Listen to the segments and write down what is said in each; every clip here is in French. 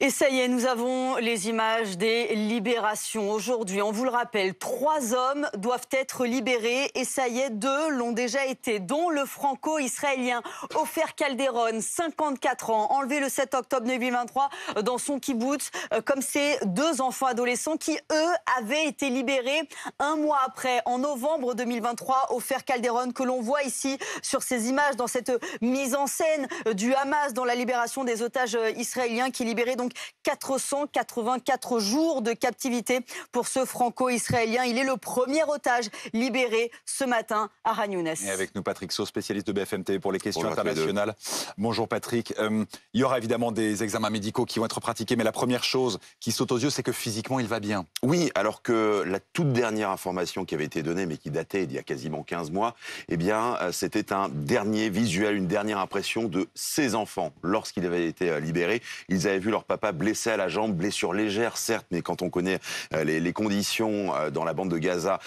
Et ça y est, nous avons les images des libérations. Aujourd'hui, on vous le rappelle, 3 hommes doivent être libérés. Et ça y est, 2 l'ont déjà été, dont le franco-israélien Ofer Calderon, 54 ans, enlevé le 7 octobre 2023 dans son kibboutz, comme ses 2 enfants adolescents qui, eux, avaient été libérés un mois après, en novembre 2023. Ofer Calderon, que l'on voit ici sur ces images, dans cette mise en scène du Hamas dans la libération des otages israéliens, qui libérait donc 484 jours de captivité pour ce franco-israélien. Il est le premier otage libéré ce matin à Khan Younes. Et avec nous Patrick Sauce, spécialiste de BFM TV pour les questions internationales. Bonjour Patrick. Il y aura évidemment des examens médicaux qui vont être pratiqués, mais la première chose qui saute aux yeux, c'est que physiquement, il va bien. Oui, alors que la toute dernière information qui avait été donnée, mais qui datait d'il y a quasiment 15 mois, eh bien, c'était un dernier visuel, une dernière impression de ses enfants. Lorsqu'ils avaient été libérés, ils avaient vu leur papa blessé à la jambe, blessure légère certes, mais quand on connaît les conditions dans la bande de Gaza,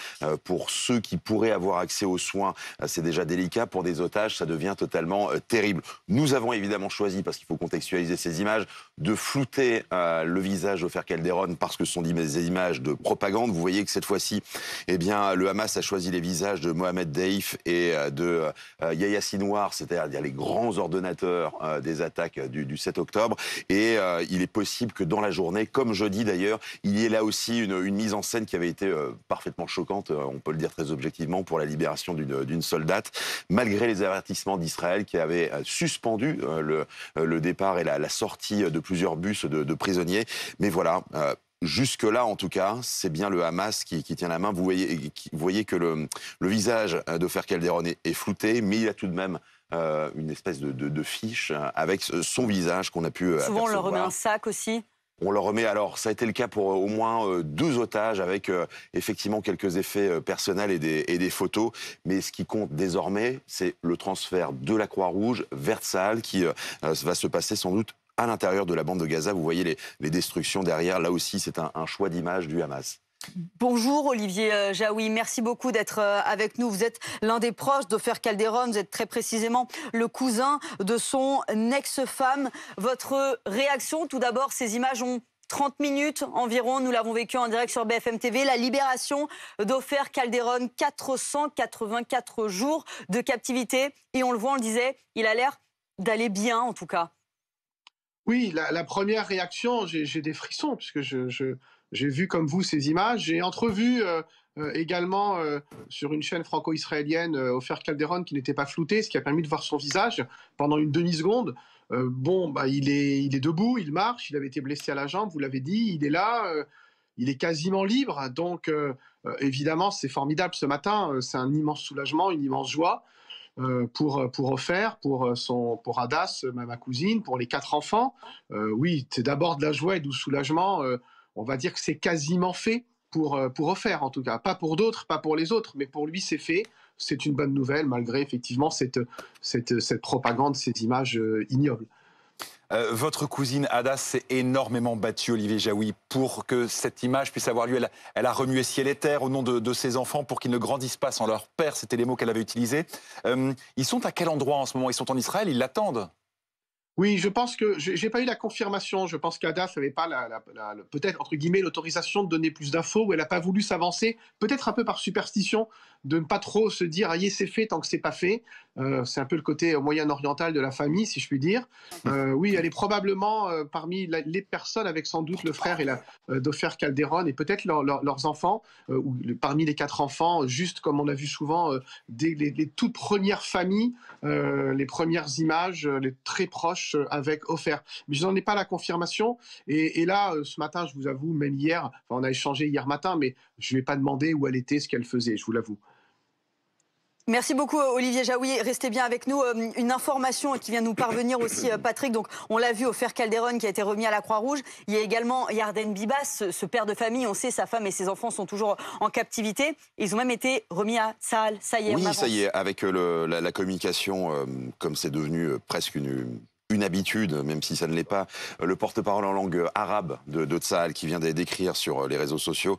pour ceux qui pourraient avoir accès aux soins, c'est déjà délicat. Pour des otages, ça devient totalement terrible. Nous avons évidemment choisi, parce qu'il faut contextualiser ces images, de flouter le visage d'Ofer Calderon, parce que ce sont des images de propagande. Vous voyez que cette fois-ci, eh bien, le Hamas a choisi les visages de Mohamed Deif et de Yahya Sinwar, c'est-à-dire les grands ordonnateurs des attaques du 7 octobre. Et il est possible que dans la journée, comme jeudi d'ailleurs, il y ait là aussi une mise en scène qui avait été parfaitement choquante, on peut le dire très objectivement, pour la libération d'une soldate, malgré les avertissements d'Israël qui avait suspendu le départ et la sortie de plusieurs bus de prisonniers. Mais voilà. Jusque-là, en tout cas, c'est bien le Hamas qui tient la main. Vous voyez que le visage d'Ofer Calderon est flouté, mais il a tout de même une espèce de fiche avec son visage qu'on a pu Souvent, on leur remet apercevoir. un sac aussi. On leur remet, alors ça a été le cas pour au moins 2 otages, avec effectivement quelques effets personnels et des photos. Mais ce qui compte désormais, c'est le transfert de la Croix-Rouge vers Tsahal, qui va se passer sans doute à l'intérieur de la bande de Gaza. Vous voyez les destructions derrière. Là aussi, c'est un choix d'image du Hamas. Bonjour Olivier Jaoui, merci beaucoup d'être avec nous. Vous êtes l'un des proches d'Ofer Calderon, vous êtes très précisément le cousin de son ex-femme. Votre réaction, tout d'abord, ces images ont 30 minutes environ, nous l'avons vécu en direct sur BFM TV, la libération d'Ofer Calderon, 484 jours de captivité. Et on le voit, on le disait, il a l'air d'aller bien en tout cas. Oui, la première réaction, j'ai des frissons, puisque j'ai vu comme vous ces images. J'ai entrevu également sur une chaîne franco-israélienne Ofer Calderon qui n'était pas flouté, ce qui a permis de voir son visage pendant une demi-seconde. Il est debout, il marche, il avait été blessé à la jambe, vous l'avez dit, il est là, il est quasiment libre. Donc évidemment, c'est formidable ce matin, c'est un immense soulagement, une immense joie. Pour Ofer, pour Hadas, ma cousine, pour les 4 enfants. Oui, c'est d'abord de la joie et du soulagement. On va dire que c'est quasiment fait pour Ofer, en tout cas. Pas pour d'autres, pas pour les autres, mais pour lui, c'est fait. C'est une bonne nouvelle, malgré effectivement cette propagande, ces images ignobles. Votre cousine Hadas s'est énormément battue, Olivier Jaoui, pour que cette image puisse avoir lieu. Elle a remué ciel et terre au nom de ses enfants pour qu'ils ne grandissent pas sans leur père. C'était les mots qu'elle avait utilisés. Ils sont à quel endroit en ce moment? Ils sont en Israël, ils l'attendent. Oui, je pense que j'ai pas eu la confirmation. Je pense qu'Hadas n'avait pas peut-être entre guillemets l'autorisation de donner plus d'infos, ou elle n'a pas voulu s'avancer, peut-être un peu par superstition, de ne pas trop se dire ah c'est fait tant que c'est pas fait. C'est un peu le côté moyen-oriental de la famille, si je puis dire. Oui, elle est probablement parmi les personnes avec sans doute le frère d'Ofer Calderon et peut-être leurs enfants, ou parmi les 4 enfants, juste comme on a vu souvent dès les toutes premières familles, les premières images, les très proches avec Ofer. Mais je n'en ai pas la confirmation. Et là, ce matin, je vous avoue, même hier, enfin, on a échangé hier matin, mais je ne lui ai pas demandé où elle était, ce qu'elle faisait, je vous l'avoue. Merci beaucoup Olivier Jaoui, restez bien avec nous. Une information qui vient nous parvenir aussi, Patrick. Donc on l'a vu, Ofer Calderon qui a été remis à la Croix-Rouge. Il y a également Yarden Bibas, ce père de famille. On sait, sa femme et ses enfants sont toujours en captivité. Ils ont même été remis à Tsahal. Ça y est, oui, ça y est, avec la communication, comme c'est devenu presque une une habitude, même si ça ne l'est pas. Le porte-parole en langue arabe de Tsahal qui vient d'écrire sur les réseaux sociaux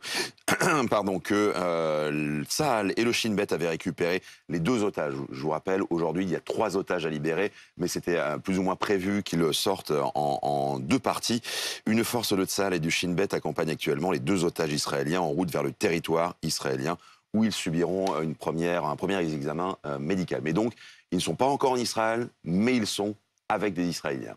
pardon, que Tsahal et le Shin Bet avaient récupéré les 2 otages. Je vous rappelle, aujourd'hui, il y a 3 otages à libérer, mais c'était plus ou moins prévu qu'ils sortent en 2 parties. Une force de Tsahal et du Shin Bet accompagne actuellement les 2 otages israéliens en route vers le territoire israélien, où ils subiront un premier examen médical. Mais donc, ils ne sont pas encore en Israël, mais ils sont avec des Israéliens.